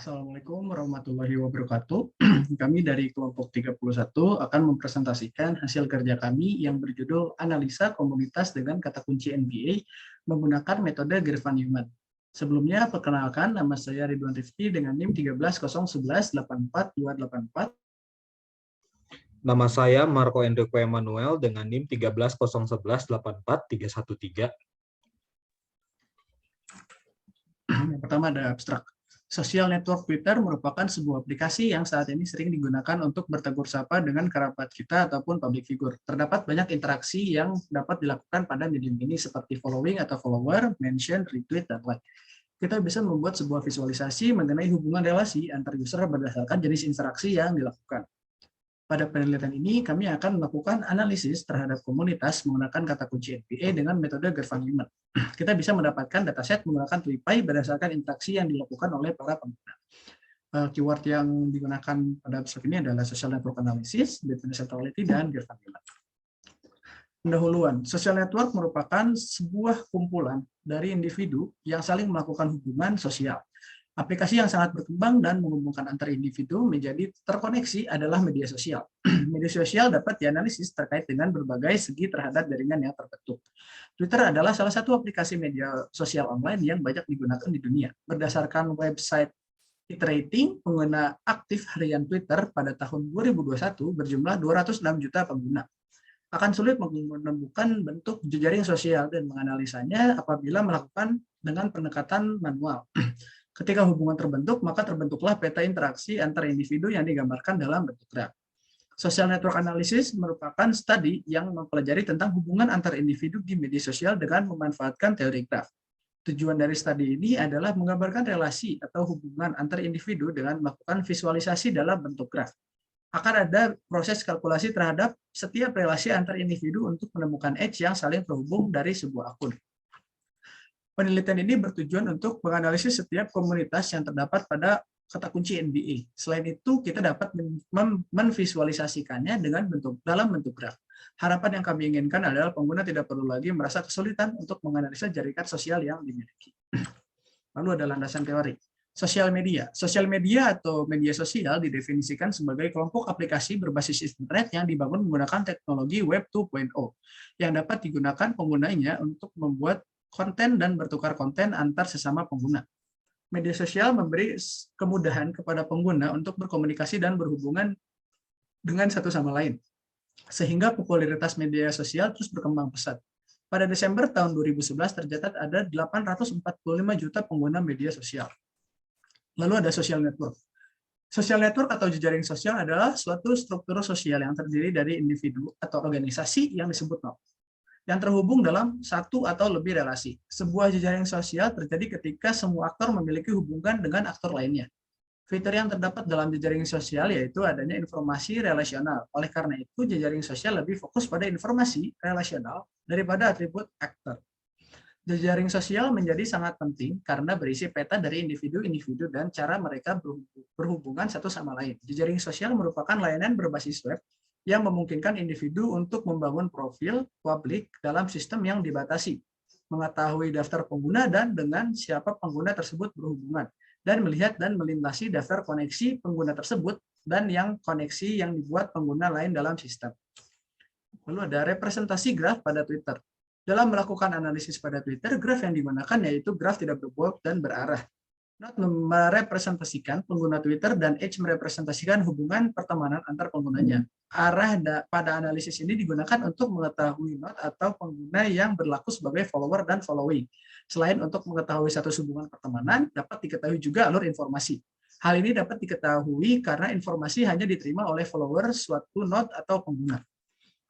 Assalamualaikum warahmatullahi wabarakatuh. Kami dari kelompok 31 akan mempresentasikan hasil kerja kami yang berjudul Analisa Komunitas dengan Kata Kunci NBA menggunakan metode Grafan-Newman. Sebelumnya, perkenalkan, nama saya Ridwan Rifki dengan NIM 13011-84284. Nama saya Marco Enrico Emanuel dengan NIM 13011-84313. Yang pertama ada abstrak. Social network Twitter merupakan sebuah aplikasi yang saat ini sering digunakan untuk bertegur sapa dengan kerabat kita ataupun public figure. Terdapat banyak interaksi yang dapat dilakukan pada medium ini seperti following atau follower, mention, retweet, dan like. Kita bisa membuat sebuah visualisasi mengenai hubungan relasi antar user berdasarkan jenis interaksi yang dilakukan. Pada penelitian ini, kami akan melakukan analisis terhadap komunitas menggunakan kata kunci NBA dengan metode Grafan-Newman. Kita bisa mendapatkan dataset menggunakan TweetPy berdasarkan interaksi yang dilakukan oleh para pengguna. Keyword yang digunakan pada abstrak ini adalah social network analysis, data centrality, dan Grafan-Newman. Pendahuluan, social network merupakan sebuah kumpulan dari individu yang saling melakukan hubungan sosial. Aplikasi yang sangat berkembang dan menghubungkan antar individu menjadi terkoneksi adalah media sosial. Media sosial dapat dianalisis terkait dengan berbagai segi terhadap jaringan yang terbentuk. Twitter adalah salah satu aplikasi media sosial online yang banyak digunakan di dunia. Berdasarkan website Rating, pengguna aktif harian Twitter pada tahun 2021 berjumlah 206 juta pengguna. Akan sulit menemukan bentuk jejaring sosial dan menganalisanya apabila melakukan dengan pendekatan manual. Ketika hubungan terbentuk, maka terbentuklah peta interaksi antar individu yang digambarkan dalam bentuk graf. Social network analysis merupakan studi yang mempelajari tentang hubungan antar individu di media sosial dengan memanfaatkan teori graf. Tujuan dari studi ini adalah menggambarkan relasi atau hubungan antar individu dengan melakukan visualisasi dalam bentuk graf. Akan ada proses kalkulasi terhadap setiap relasi antar individu untuk menemukan edge yang saling terhubung dari sebuah akun. Penelitian ini bertujuan untuk menganalisis setiap komunitas yang terdapat pada kata kunci NBA. Selain itu, kita dapat menvisualisasikannya dalam bentuk graf. Harapan yang kami inginkan adalah pengguna tidak perlu lagi merasa kesulitan untuk menganalisa jaringan sosial yang dimiliki. Lalu ada landasan teori. Sosial media. Sosial media atau media sosial didefinisikan sebagai kelompok aplikasi berbasis internet yang dibangun menggunakan teknologi Web 2.0 yang dapat digunakan penggunanya untuk membuat konten dan bertukar konten antar sesama pengguna. Media sosial memberi kemudahan kepada pengguna untuk berkomunikasi dan berhubungan dengan satu sama lain, sehingga popularitas media sosial terus berkembang pesat. Pada Desember tahun 2011 tercatat ada 845 juta pengguna media sosial. Lalu ada social network. Social network atau jejaring sosial adalah suatu struktur sosial yang terdiri dari individu atau organisasi yang disebut node, yang terhubung dalam satu atau lebih relasi. Sebuah jejaring sosial terjadi ketika semua aktor memiliki hubungan dengan aktor lainnya. Fitur yang terdapat dalam jejaring sosial yaitu adanya informasi relasional. Oleh karena itu, jejaring sosial lebih fokus pada informasi relasional daripada atribut aktor. Jejaring sosial menjadi sangat penting karena berisi peta dari individu-individu dan cara mereka berhubungan satu sama lain. Jejaring sosial merupakan layanan berbasis web yang memungkinkan individu untuk membangun profil publik dalam sistem yang dibatasi, mengetahui daftar pengguna dan dengan siapa pengguna tersebut berhubungan, dan melihat dan melintasi daftar koneksi pengguna tersebut dan yang koneksi yang dibuat pengguna lain dalam sistem. Lalu ada representasi graf pada Twitter. Dalam melakukan analisis pada Twitter, graf yang digunakan yaitu graf tidak berbobot dan berarah. Node merepresentasikan pengguna Twitter dan Edge merepresentasikan hubungan pertemanan antar penggunanya. Arah pada analisis ini digunakan untuk mengetahui node atau pengguna yang berlaku sebagai follower dan following. Selain untuk mengetahui status hubungan pertemanan, dapat diketahui juga alur informasi. Hal ini dapat diketahui karena informasi hanya diterima oleh follower suatu node atau pengguna.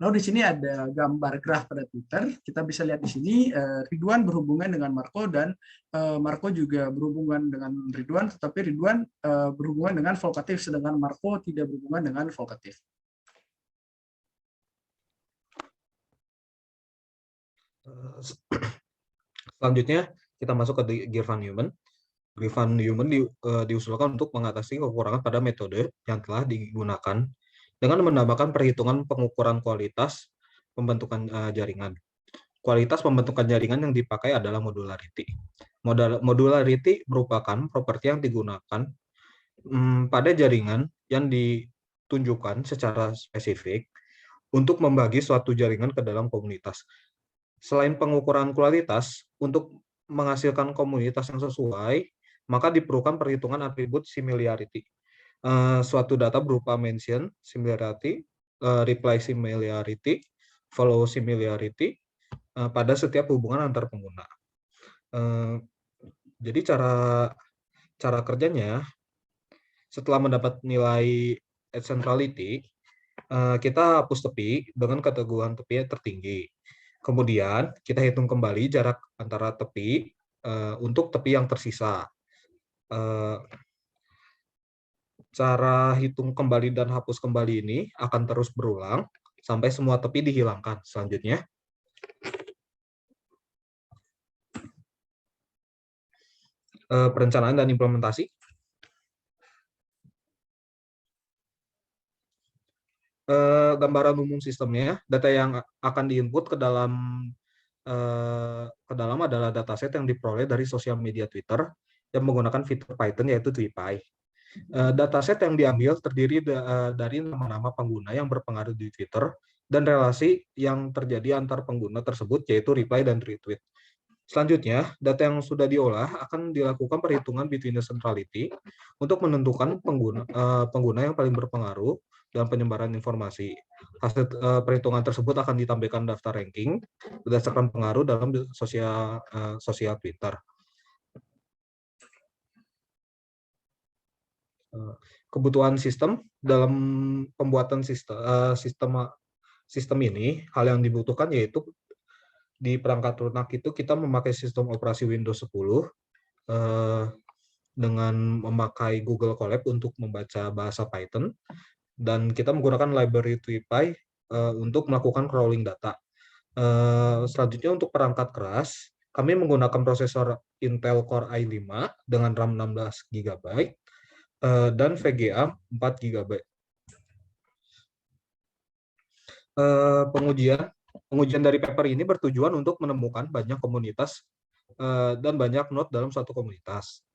Lalu di sini ada gambar graf pada Twitter. Kita bisa lihat di sini Ridwan berhubungan dengan Marco dan Marco juga berhubungan dengan Ridwan, tetapi Ridwan berhubungan dengan vokatif, sedangkan Marco tidak berhubungan dengan vokatif. Selanjutnya kita masuk ke Grafan-Newman. Grafan-Newman diusulkan untuk mengatasi kekurangan pada metode yang telah digunakan dengan menambahkan perhitungan pengukuran kualitas pembentukan jaringan. Kualitas pembentukan jaringan yang dipakai adalah modularity. Modularity merupakan properti yang digunakan pada jaringan yang ditunjukkan secara spesifik untuk membagi suatu jaringan ke dalam komunitas. Selain pengukuran kualitas, untuk menghasilkan komunitas yang sesuai, maka diperlukan perhitungan atribut similarity. Suatu data berupa mention similarity, reply similarity, follow similarity pada setiap hubungan antar pengguna. Jadi cara kerjanya, setelah mendapat nilai centrality, kita hapus tepi dengan keteguhan tepi yang tertinggi. Kemudian kita hitung kembali jarak antara tepi untuk tepi yang tersisa. Cara hitung kembali dan hapus kembali ini akan terus berulang sampai semua tepi dihilangkan. Selanjutnya, perencanaan dan implementasi. Gambaran umum sistemnya, data yang akan diinput ke dalam adalah dataset yang diperoleh dari sosial media Twitter yang menggunakan fitur Python, yaitu TweetPy. Dataset yang diambil terdiri dari nama-nama pengguna yang berpengaruh di Twitter dan relasi yang terjadi antar pengguna tersebut, yaitu reply dan retweet. Selanjutnya, data yang sudah diolah akan dilakukan perhitungan between the centrality untuk menentukan pengguna yang paling berpengaruh dalam penyebaran informasi. Hasil perhitungan tersebut akan ditampilkan daftar ranking berdasarkan pengaruh dalam sosial Twitter. Kebutuhan sistem dalam pembuatan sistem ini, hal yang dibutuhkan yaitu di perangkat lunak itu kita memakai sistem operasi Windows 10 dengan memakai Google Colab untuk membaca bahasa Python, dan kita menggunakan library TweetPy untuk melakukan crawling data. Selanjutnya untuk perangkat keras, kami menggunakan prosesor Intel Core i5 dengan RAM 16 GB dan VGA 4 GB. Pengujian dari paper ini bertujuan untuk menemukan banyak komunitas dan banyak node dalam suatu komunitas.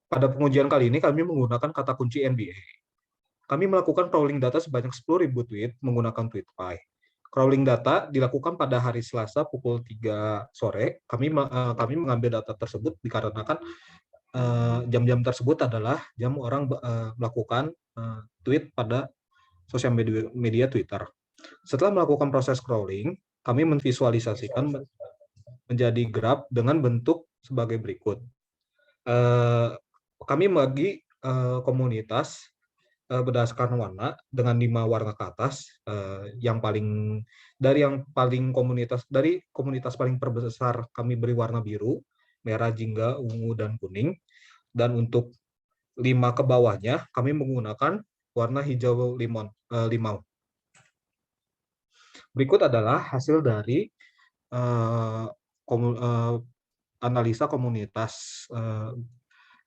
Pada pengujian kali ini kami menggunakan kata kunci NBA. Kami melakukan crawling data sebanyak 10.000 tweet menggunakan TweetPy. Crawling data dilakukan pada hari Selasa pukul 3 sore. Kami mengambil data tersebut dikarenakan jam-jam tersebut adalah jam orang melakukan tweet pada sosial media Twitter. Setelah melakukan proses crawling, kami memvisualisasikan menjadi graf dengan bentuk sebagai berikut. Kami membagi komunitas berdasarkan warna dengan 5 warna ke atas, dari komunitas paling terbesar kami beri warna biru, merah, jingga, ungu, dan kuning. Dan untuk 5 ke bawahnya kami menggunakan warna hijau limau. Berikut adalah hasil dari analisa komunitas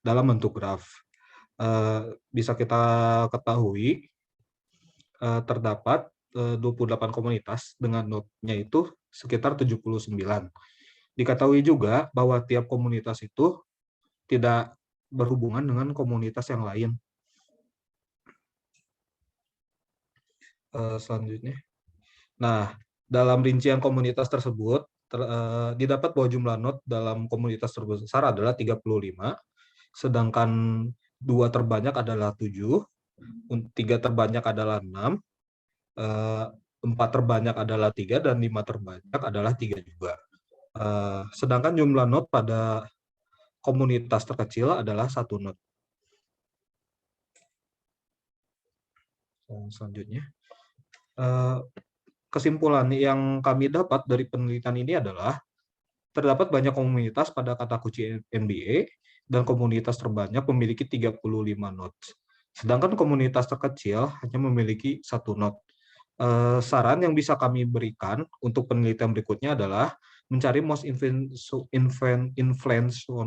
dalam bentuk graf. Bisa kita ketahui terdapat 28 komunitas dengan node-nya itu sekitar 79. Diketahui juga bahwa tiap komunitas itu tidak berhubungan dengan komunitas yang lain. Selanjutnya. Nah, dalam rincian komunitas tersebut, didapat bahwa jumlah node dalam komunitas terbesar adalah 35, sedangkan 2 terbanyak adalah 7, 3 terbanyak adalah 6, 4 terbanyak adalah 3, dan 5 terbanyak adalah 3 juga. Sedangkan jumlah node pada komunitas terkecil adalah 1 node. Selanjutnya. Kesimpulan yang kami dapat dari penelitian ini adalah terdapat banyak komunitas pada kata kunci NBA dan komunitas terbanyak memiliki 35 nodes. Sedangkan komunitas terkecil hanya memiliki 1 node. Saran yang bisa kami berikan untuk penelitian berikutnya adalah mencari most influential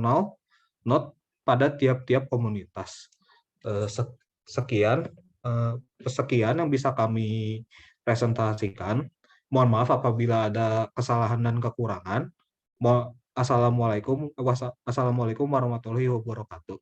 node pada tiap-tiap komunitas. Sekian yang bisa kami presentasikan. Mohon maaf apabila ada kesalahan dan kekurangan. Assalamualaikum warahmatullahi wabarakatuh.